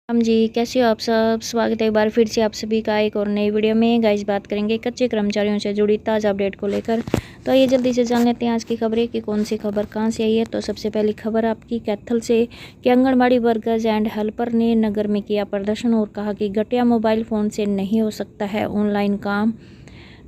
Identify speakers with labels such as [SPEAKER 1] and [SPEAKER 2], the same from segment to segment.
[SPEAKER 1] हम जी, कैसे हो आप सब। स्वागत है एक बार फिर से आप सभी का एक और नई वीडियो में। गाइस बात करेंगे कच्चे कर्मचारियों से जुड़ी ताज़ा अपडेट को लेकर। तो ये जल्दी से जान लेते हैं आज की खबरें कि कौन सी खबर कहां से आई है। तो सबसे पहली खबर आपकी कैथल से कि आंगनबाड़ी वर्कर्स एंड हेल्पर ने नगर में किया प्रदर्शन और कहा कि घटिया मोबाइल फ़ोन से नहीं हो सकता है ऑनलाइन काम।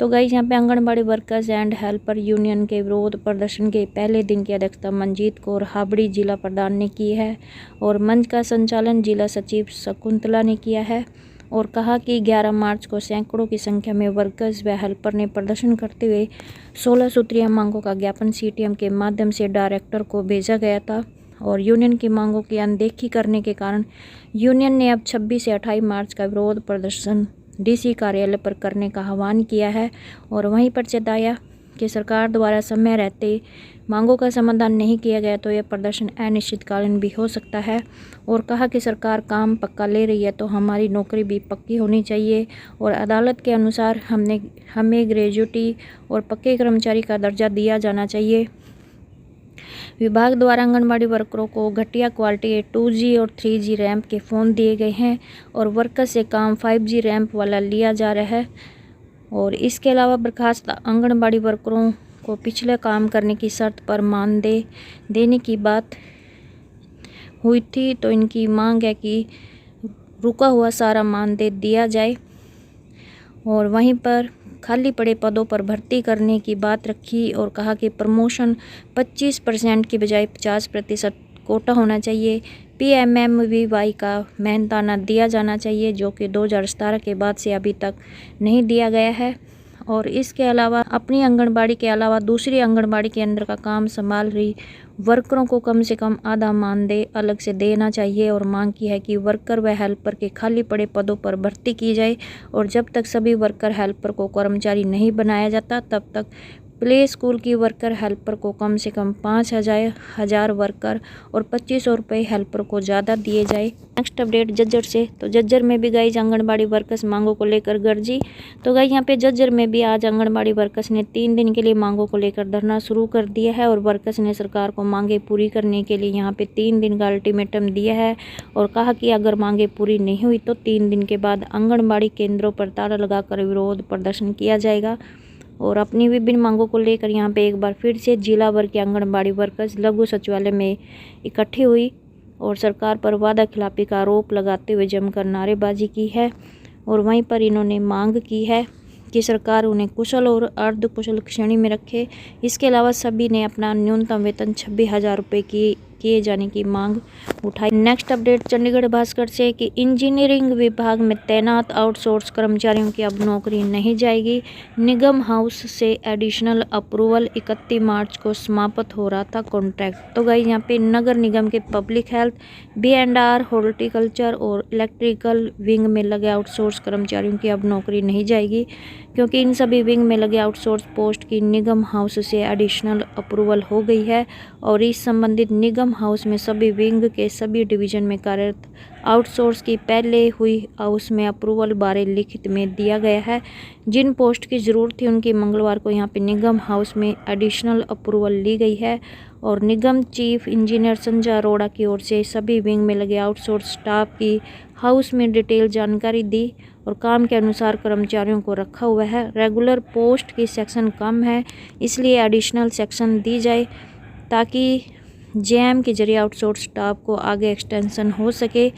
[SPEAKER 1] तो गाइस यहाँ पे anganwadi workers and helper union के विरोध प्रदर्शन के पहले दिन की अध्यक्षता मंजीत कौर हाबड़ी जिला प्रधान ने की है और मंच का संचालन जिला सचिव शकुंतला ने किया है और कहा कि 11 मार्च को सैकड़ों की संख्या में वर्कर्स व हेल्पर ने प्रदर्शन करते हुए 16 सूत्रीय मांगों का ज्ञापन सीटीएम के माध्यम से डायरेक्टर को भेजा गया था और यूनियन की मांगों की अनदेखी करने के कारण यूनियन ने अब 26 से 28 मार्च का विरोध प्रदर्शन डीसी कार्यालय पर करने का आह्वान किया है और वहीं पर चेताया कि सरकार द्वारा समय रहते मांगों का समाधान नहीं किया गया तो यह प्रदर्शन अनिश्चितकालीन भी हो सकता है और कहा कि सरकार काम पक्का ले रही है तो हमारी नौकरी भी पक्की होनी चाहिए और अदालत के अनुसार हमें ग्रेजुटी और पक्के कर्मचारी का दर्जा दिया जाना चाहिए। विभाग द्वारा आंगनबाड़ी वर्करों को घटिया क्वालिटी के 2G और 3G रैंप के फ़ोन दिए गए हैं और वर्कर से काम 5G रैंप वाला लिया जा रहा है और इसके अलावा बर्खास्त आंगनबाड़ी वर्करों को पिछले काम करने की शर्त पर मानदेय देने की बात हुई थी। तो इनकी मांग है कि रुका हुआ सारा मानदेय दिया जाए और वहीं पर खाली पड़े पदों पर भर्ती करने की बात रखी और कहा कि प्रमोशन 25% की बजाय 50% कोटा होना चाहिए। PMMVY का मेहनताना दिया जाना चाहिए जो कि 2017 के बाद से अभी तक नहीं दिया गया है और इसके अलावा अपनी आंगनबाड़ी के अलावा दूसरी आंगनबाड़ी के अंदर का काम संभाल रही वर्करों को कम से कम आधा मानदेय अलग से देना चाहिए और मांग की है कि वर्कर व हेल्पर के खाली पड़े पदों पर भर्ती की जाए और जब तक सभी वर्कर हेल्पर को कर्मचारी नहीं बनाया जाता तब तक प्ले स्कूल की वर्कर हेल्पर को कम से कम 5,000 वर्कर और 2500 रुपये हेल्पर को ज़्यादा दिए जाए। नेक्स्ट अपडेट जज्जर से। तो जज्जर में भी गाइज आंगनबाड़ी वर्कर्स मांगों को लेकर गर्जी। तो गाइज यहाँ पे जज्जर में भी आज आंगनबाड़ी वर्कर्स ने 3 दिन के लिए मांगों को लेकर धरना शुरू कर दिया है और वर्कर्स ने सरकार को मांगे पूरी करने के लिए यहाँ पे 3 दिन का अल्टीमेटम दिया है और कहा कि अगर मांगे पूरी नहीं हुई तो 3 दिन के बाद आंगनबाड़ी केंद्रों पर ताला लगाकर विरोध प्रदर्शन किया जाएगा और अपनी विभिन्न मांगों को लेकर यहाँ पे एक बार फिर से जिला भर के आंगनबाड़ी वर्कर्स लघु सचिवालय में इकट्ठी हुई और सरकार पर वादा खिलाफी का आरोप लगाते हुए जमकर नारेबाजी की है और वहीं पर इन्होंने मांग की है कि सरकार उन्हें कुशल और अर्ध कुशल श्रेणी में रखे। इसके अलावा सभी ने अपना न्यूनतम वेतन 26,000 रुपये किए जाने की मांग उठाई। नेक्स्ट अपडेट चंडीगढ़ भास्कर से कि इंजीनियरिंग विभाग में तैनात आउटसोर्स कर्मचारियों की अब नौकरी नहीं जाएगी। निगम हाउस से एडिशनल अप्रूवल 31 मार्च को समाप्त हो रहा था कॉन्ट्रैक्ट। तो गाइस यहाँ पे नगर निगम के पब्लिक हेल्थ, B&R, हॉर्टिकल्चर और इलेक्ट्रिकल विंग में लगे आउटसोर्स कर्मचारियों की अब नौकरी नहीं जाएगी क्योंकि इन सभी विंग में लगे आउटसोर्स पोस्ट की निगम हाउस से एडिशनल अप्रूवल हो गई है और इस संबंधित निगम हाउस में सभी विंग के सभी डिवीजन में कार्यरत आउटसोर्स की पहले हुई हाउस में अप्रूवल बारे लिखित में दिया गया है। जिन पोस्ट की ज़रूरत थी उनकी मंगलवार को यहाँ पे निगम हाउस में एडिशनल अप्रूवल ली गई है और निगम चीफ इंजीनियर संजय अरोड़ा की ओर से सभी विंग में लगे आउटसोर्स स्टाफ की हाउस में डिटेल जानकारी दी और काम के अनुसार कर्मचारियों को रखा हुआ है। रेगुलर पोस्ट की सेक्शन कम है इसलिए एडिशनल सेक्शन दी जाए ताकि JM के जरिए आउटसोर्स स्टाफ को आगे एक्सटेंशन हो सके।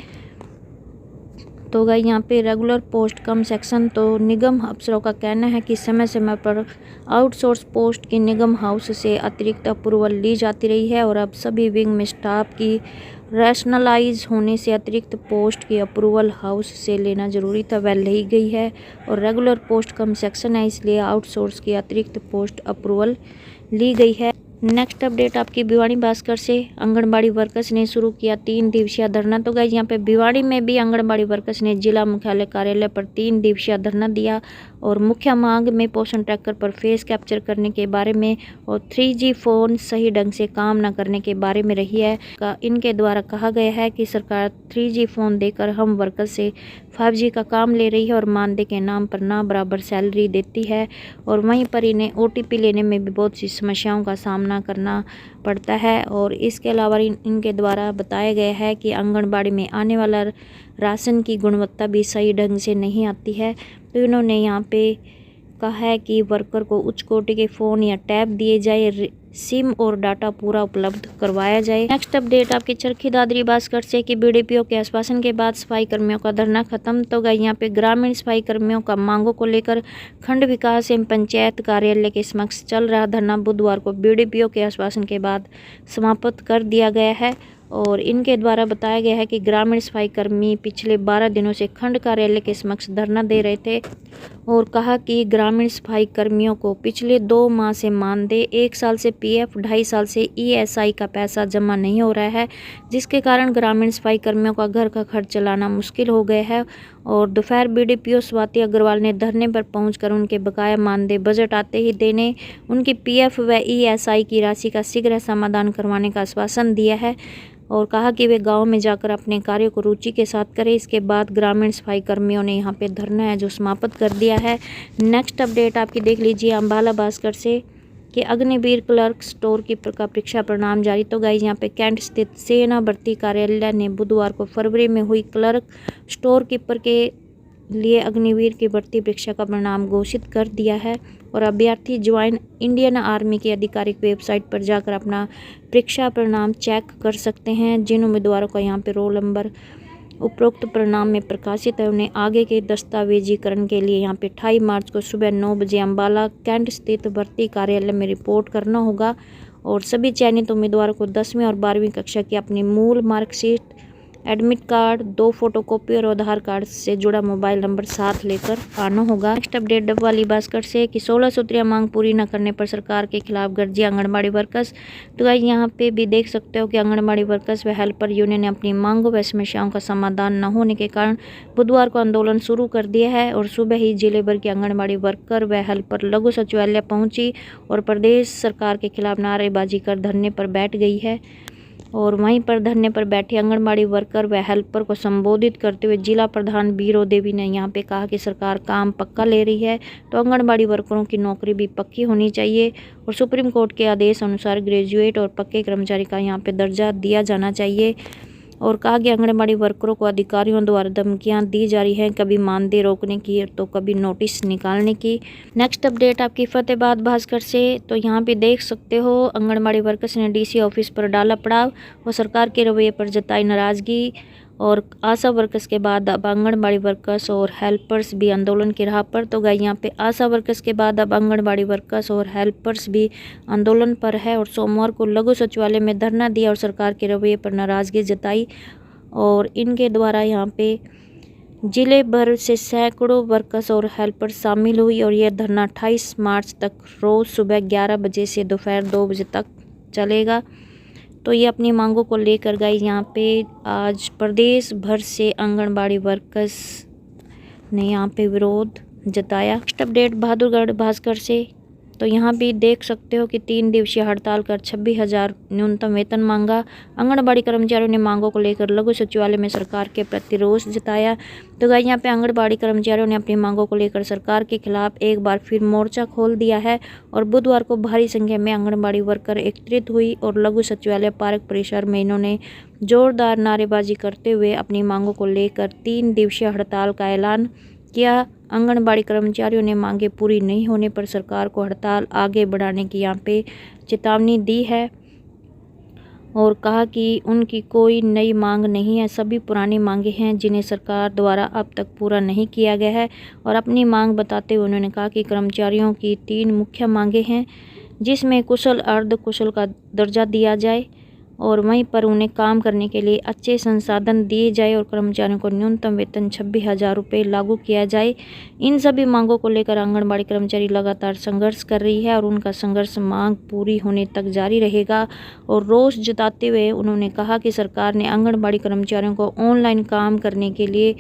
[SPEAKER 1] तो गाइस यहाँ पे रेगुलर पोस्ट कम सेक्शन। तो निगम अफसरों का कहना है कि समय समय पर आउटसोर्स पोस्ट की निगम हाउस से अतिरिक्त अप्रूवल ली जाती रही है और अब सभी विंग में स्टाफ की रैशनलाइज होने से अतिरिक्त पोस्ट की अप्रूवल हाउस से लेना जरूरी था, वह ली गई है और रेगुलर पोस्ट कम सेक्शन है इसलिए आउटसोर्स की अतिरिक्त पोस्ट अप्रूवल ली गई है। नेक्स्ट अपडेट आपकी भिवाड़ी भास्कर से। आंगनबाड़ी वर्कर्स ने शुरू किया 3 दिवसीय धरना। तो गाइस यहाँ पे भिवाड़ी में भी आंगनबाड़ी वर्कर्स ने जिला मुख्यालय कार्यालय पर 3 दिवसीय धरना दिया और मुख्य मांग में पोषण ट्रैकर पर फेस कैप्चर करने के बारे में और 3G फ़ोन सही ढंग से काम न करने के बारे में रही है। इनके द्वारा कहा गया है कि सरकार 3G फ़ोन देकर हम वर्कर्स से 5G का काम ले रही है और मानदेय के नाम पर ना बराबर सैलरी देती है और वहीं पर इन्हें OTP लेने में भी बहुत सी समस्याओं का सामना सामना करना पड़ता है। और इसके अलावा इनके द्वारा बताया गया है कि आंगनबाड़ी में आने वाला राशन की गुणवत्ता भी सही ढंग से नहीं आती है। तो इन्होंने यहाँ पे कहा है कि वर्कर को उच्च कोटि के फ़ोन या टैब दिए जाए, सिम और डाटा पूरा उपलब्ध करवाया जाए। नेक्स्ट अपडेट आपकी चरखी दादरी भास्कर से कि बीडीपीओ के आश्वासन के बाद सफाई कर्मियों का धरना खत्म। तो गई यहाँ पे ग्रामीण सफाई कर्मियों का मांगों को लेकर खंड विकास एवं पंचायत कार्यालय के समक्ष चल रहा धरना बुधवार को बीडीपीओ के आश्वासन के बाद समाप्त कर दिया गया है। और इनके द्वारा बताया गया है कि ग्रामीण सफाई कर्मी पिछले 12 दिनों से खंड कार्यालय के समक्ष धरना दे रहे थे और कहा कि ग्रामीण सफाई कर्मियों को पिछले 2 माह से मानदेय, 1 साल से पीएफ, 2.5 साल से ईएसआई का पैसा जमा नहीं हो रहा है, जिसके कारण ग्रामीण सफाई कर्मियों का घर का खर्च चलाना मुश्किल हो गया है। और दोपहर बीडीपीओ स्वाति अग्रवाल ने धरने पर पहुंचकर उनके बकाया मानदेय बजट आते ही देने, उनकी पीएफ व ईएसआई की राशि का शीघ्र समाधान करवाने का आश्वासन दिया है और कहा कि वे गांव में जाकर अपने कार्यों को रुचि के साथ करें। इसके बाद ग्रामीण सफाई कर्मियों ने यहां पे धरना है जो समाप्त कर दिया है। नेक्स्ट अपडेट आपकी देख लीजिए अम्बाला भास्कर से कि अग्निवीर क्लर्क स्टोर कीपर का परीक्षा परिणाम जारी। तो गाइस यहाँ पे कैंट स्थित सेना भर्ती कार्यालय ने बुधवार को फरवरी में हुई क्लर्क स्टोर कीपर के लिए अग्निवीर की भर्ती परीक्षा का परिणाम घोषित कर दिया है। और अभ्यर्थी ज्वाइन इंडियन आर्मी की आधिकारिक वेबसाइट पर जाकर अपना परीक्षा परिणाम चेक कर सकते हैं। जिन उम्मीदवारों का यहाँ पे रोल नंबर उपरोक्त परिणाम में प्रकाशित है उन्हें आगे के दस्तावेजीकरण के लिए यहाँ पे 28 मार्च को सुबह 9 बजे अम्बाला कैंट स्थित भर्ती कार्यालय में रिपोर्ट करना होगा। और सभी चयनित उम्मीदवारों को 10वीं और 12वीं कक्षा की अपनी मूल मार्कशीट, एडमिट कार्ड, 2 फोटोकॉपी और आधार कार्ड से जुड़ा मोबाइल नंबर साथ लेकर आना होगा। नेक्स्ट अपडेट डबवाली भास्कर से कि 16 सूत्रीय मांग पूरी न करने पर सरकार के खिलाफ गरजी आंगनबाड़ी वर्कर्स। तो गाइस यहाँ पे भी देख सकते हो कि आंगनबाड़ी वर्कर्स व हेल्पर यूनियन ने अपनी मांगों व समस्याओं का समाधान न होने के कारण बुधवार को आंदोलन शुरू कर दिया है। और सुबह ही जिले भर की आंगनबाड़ी वर्कर व हेल्पर लघु सचिवालय पहुंची और प्रदेश सरकार के खिलाफ नारेबाजी कर धरने पर बैठ गई है। और वहीं पर धरने पर बैठे आंगनबाड़ी वर्कर व हेल्पर को संबोधित करते हुए जिला प्रधान बीरो देवी ने यहाँ पे कहा कि सरकार काम पक्का ले रही है तो आंगनबाड़ी वर्करों की नौकरी भी पक्की होनी चाहिए और सुप्रीम कोर्ट के आदेश अनुसार ग्रेजुएट और पक्के कर्मचारी का यहाँ पे दर्जा दिया जाना चाहिए। और कहा कि आंगनबाड़ी वर्करों को अधिकारियों द्वारा धमकियां दी जा रही हैं, कभी मानदेय रोकने की तो कभी नोटिस निकालने की। नेक्स्ट अपडेट आपकी फतेहाबाद भास्कर से। तो यहाँ पे देख सकते हो आंगनबाड़ी वर्कर्स ने डीसी ऑफिस पर डाला पड़ाव और सरकार के रवैये पर जताई नाराजगी। और आशा वर्कर्स के बाद अब आंगनबाड़ी वर्कर्स और हेल्पर्स भी आंदोलन की राह पर। तो गई यहाँ पे आशा वर्कर्स के बाद अब आंगनबाड़ी वर्कर्स और हेल्पर्स भी आंदोलन पर है और सोमवार को लघु सचिवालय में धरना दिया और सरकार के रवैये पर नाराजगी जताई। और इनके द्वारा यहाँ पे जिले भर से सैकड़ों वर्कर्स और हेल्पर्स शामिल हुई और यह धरना 28 मार्च तक रोज़ सुबह 11 बजे से दोपहर 2 बजे तक चलेगा। तो ये अपनी मांगों को लेकर गई यहाँ पे आज प्रदेश भर से आंगनबाड़ी वर्कर्स ने यहाँ पे विरोध जताया। नेक्स्ट अपडेट बहादुरगढ़ भास्कर से। तो यहाँ भी देख सकते हो कि 3 दिवसीय हड़ताल कर 26,000 न्यूनतम वेतन मांगा। आंगनबाड़ी कर्मचारियों ने मांगों को लेकर लघु सचिवालय में सरकार के प्रति रोष जताया। तो गाइस यहाँ पे आंगनबाड़ी कर्मचारियों ने अपनी मांगों को लेकर सरकार के खिलाफ एक बार फिर मोर्चा खोल दिया है और बुधवार को भारी संख्या में आंगनबाड़ी वर्कर एकत्रित हुई और लघु सचिवालय पार्क परिसर में इन्होंने जोरदार नारेबाजी करते हुए अपनी मांगों को लेकर 3 दिवसीय हड़ताल का ऐलान किया। आंगनबाड़ी कर्मचारियों ने मांगे पूरी नहीं होने पर सरकार को हड़ताल आगे बढ़ाने की यहाँ पे चेतावनी दी है और कहा कि उनकी कोई नई मांग नहीं है, सभी पुरानी मांगे हैं जिन्हें सरकार द्वारा अब तक पूरा नहीं किया गया है। और अपनी मांग बताते हुए उन्होंने कहा कि कर्मचारियों की 3 मुख्य मांगे हैं जिसमें कुशल अर्ध कुशल का दर्जा दिया जाए और वहीं पर उन्हें काम करने के लिए अच्छे संसाधन दिए जाए और कर्मचारियों को न्यूनतम वेतन 26,000 रुपये लागू किया जाए। इन सभी मांगों को लेकर आंगनबाड़ी कर्मचारी लगातार संघर्ष कर रही है और उनका संघर्ष मांग पूरी होने तक जारी रहेगा। और रोष जताते हुए उन्होंने कहा कि सरकार ने आंगनबाड़ी कर्मचारियों को ऑनलाइन काम करने के लिए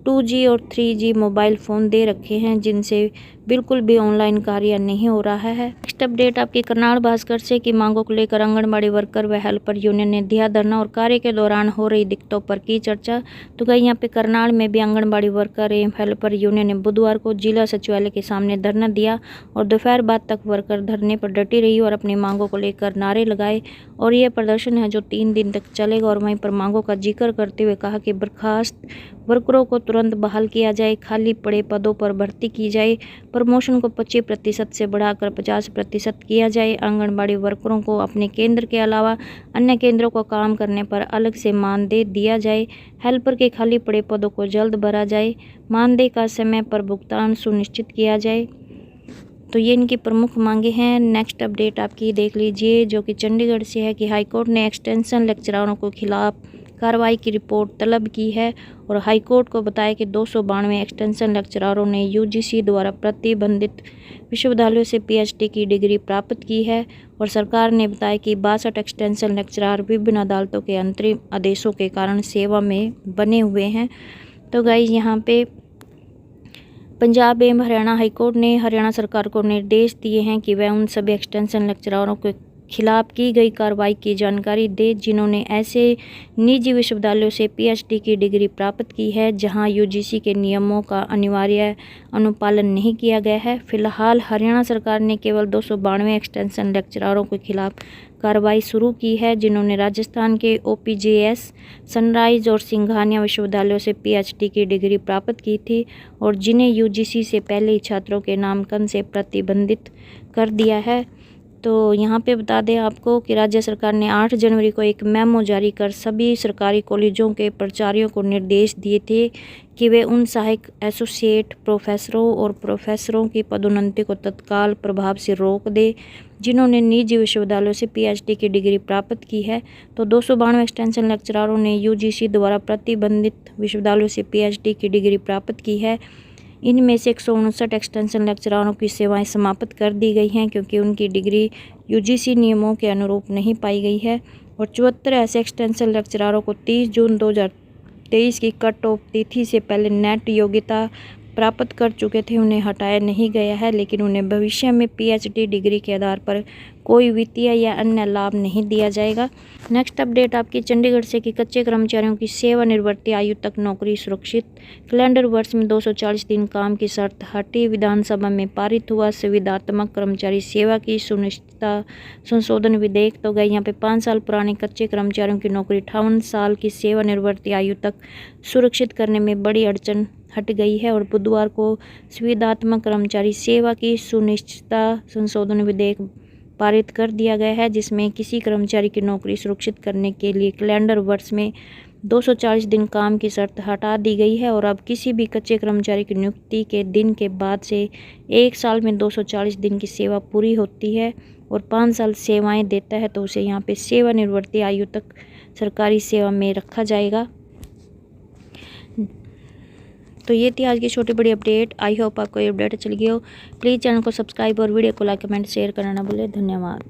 [SPEAKER 1] 2G और 3G मोबाइल फ़ोन दे रखे हैं जिनसे बिल्कुल भी ऑनलाइन कार्य नहीं हो रहा है। नेक्स्ट अपडेट आपकी करनाल भास्कर से की मांगों को लेकर आंगनबाड़ी वर्कर व हेल्पर यूनियन ने दिया धरना और कार्य के दौरान हो रही दिक्कतों पर की चर्चा। तो गई यहाँ पे करनाल में भी आंगनबाड़ी वर्कर एवं हेल्पर यूनियन ने बुधवार को जिला सचिवालय के सामने धरना दिया और दोपहर बाद तक वर्कर धरने पर डटी रही और अपनी मांगों को लेकर नारे लगाए। और यह प्रदर्शन है जो 3 दिन तक चलेगा। और वहीं पर मांगों का जिक्र करते हुए कहा कि बर्खास्त वर्करों को तुरंत बहाल किया जाए, खाली पड़े पदों पर भर्ती की जाए, प्रमोशन को 25% से बढ़ाकर 50% किया जाए, आंगनबाड़ी वर्करों को अपने केंद्र के अलावा अन्य केंद्रों को काम करने पर अलग से मानदेय दिया जाए, हेल्पर के खाली पड़े पदों को जल्द भरा जाए, मानदेय का समय पर भुगतान सुनिश्चित किया जाए। तो ये इनकी प्रमुख मांगे हैं। नेक्स्ट अपडेट आपकी देख लीजिए जो कि चंडीगढ़ से है कि हाईकोर्ट ने एक्सटेंशन लेक्चररों को खिलाफ कार्रवाई की रिपोर्ट तलब की है और हाईकोर्ट को बताया कि 292 एक्सटेंशन लेक्चररों ने यूजीसी द्वारा प्रतिबंधित विश्वविद्यालयों से पीएचडी की डिग्री प्राप्त की है। और सरकार ने बताया कि 62 एक्सटेंशन लेक्चरर विभिन्न अदालतों के अंतरिम आदेशों के कारण सेवा में बने हुए हैं। तो गाइस यहाँ पे पंजाब एवं हरियाणा हाईकोर्ट ने हरियाणा सरकार को निर्देश दिए हैं कि वह उन सभी एक्सटेंशन लेक्चररों के खिलाफ की गई कार्रवाई की जानकारी दे जिन्होंने ऐसे निजी विश्वविद्यालयों से पीएचडी की डिग्री प्राप्त की है जहां यूजीसी के नियमों का अनिवार्य अनुपालन नहीं किया गया है। फिलहाल हरियाणा सरकार ने केवल 292 एक्सटेंशन लेक्चररों के खिलाफ कार्रवाई शुरू की है जिन्होंने राजस्थान के ओपीजेएस, सनराइज और सिंघानिया विश्वविद्यालयों से पीएचडी की डिग्री प्राप्त की थी और जिन्हें यूजीसी से पहले ही छात्रों के नामांकन से प्रतिबंधित कर दिया है। तो यहाँ पे बता दें आपको कि राज्य सरकार ने 8 जनवरी को एक मेमो जारी कर सभी सरकारी कॉलेजों के प्राचार्यों को निर्देश दिए थे कि वे उन सहायक एसोसिएट प्रोफेसरों और प्रोफेसरों की पदोन्नति को तत्काल प्रभाव से रोक दे जिन्होंने निजी विश्वविद्यालयों से पीएचडी की डिग्री प्राप्त की है। तो 292 एक्सटेंशन लेक्चररों ने यूजीसी द्वारा प्रतिबंधित विश्वविद्यालयों से पीएचडी की डिग्री प्राप्त की है। इनमें से 159 एक्सटेंशन लेक्चररों की सेवाएं समाप्त कर दी गई हैं क्योंकि उनकी डिग्री यूजीसी नियमों के अनुरूप नहीं पाई गई है। और 74 ऐसे एक्सटेंशन लेक्चररों को 30 जून 2023 की कट ऑफ तिथि से पहले नेट योग्यता प्राप्त कर चुके थे उन्हें हटाया नहीं गया है, लेकिन उन्हें भविष्य में पीएचडी डिग्री के आधार पर कोई वित्तीय या अन्य लाभ नहीं दिया जाएगा। नेक्स्ट अपडेट आपकी चंडीगढ़ से कि कच्चे कर्मचारियों की सेवानिवृत्ति आयु तक नौकरी सुरक्षित, कैलेंडर वर्ष में 240 दिन काम की शर्त हटी, विधानसभा में पारित हुआ संविदात्मक कर्मचारी सेवा की सुनिश्चितता संशोधन विधेयक। तो गए यहाँ पे 5 साल पुराने कच्चे कर्मचारियों की नौकरी 58 साल की सेवानिवृत्ति आयु तक सुरक्षित करने में बड़ी अड़चन हट गई है। और बुधवार को संविदात्मक कर्मचारी सेवा की सुनिश्चितता संशोधन विधेयक पारित कर दिया गया है जिसमें किसी कर्मचारी की नौकरी सुरक्षित करने के लिए कैलेंडर वर्ष में 240 दिन काम की शर्त हटा दी गई है। और अब किसी भी कच्चे कर्मचारी की नियुक्ति के दिन के बाद से 1 साल में 240 दिन की सेवा पूरी होती है और 5 साल सेवाएं देता है तो उसे यहाँ पे सेवानिवृत्ति आयु तक सरकारी सेवा में रखा जाएगा। तो ये थी आज की छोटी बड़ी अपडेट। आई होप आपको ये अपडेट अच्छी लगी हो। प्लीज़ चैनल को सब्सक्राइब और वीडियो को लाइक कमेंट शेयर करना ना भूलें। धन्यवाद।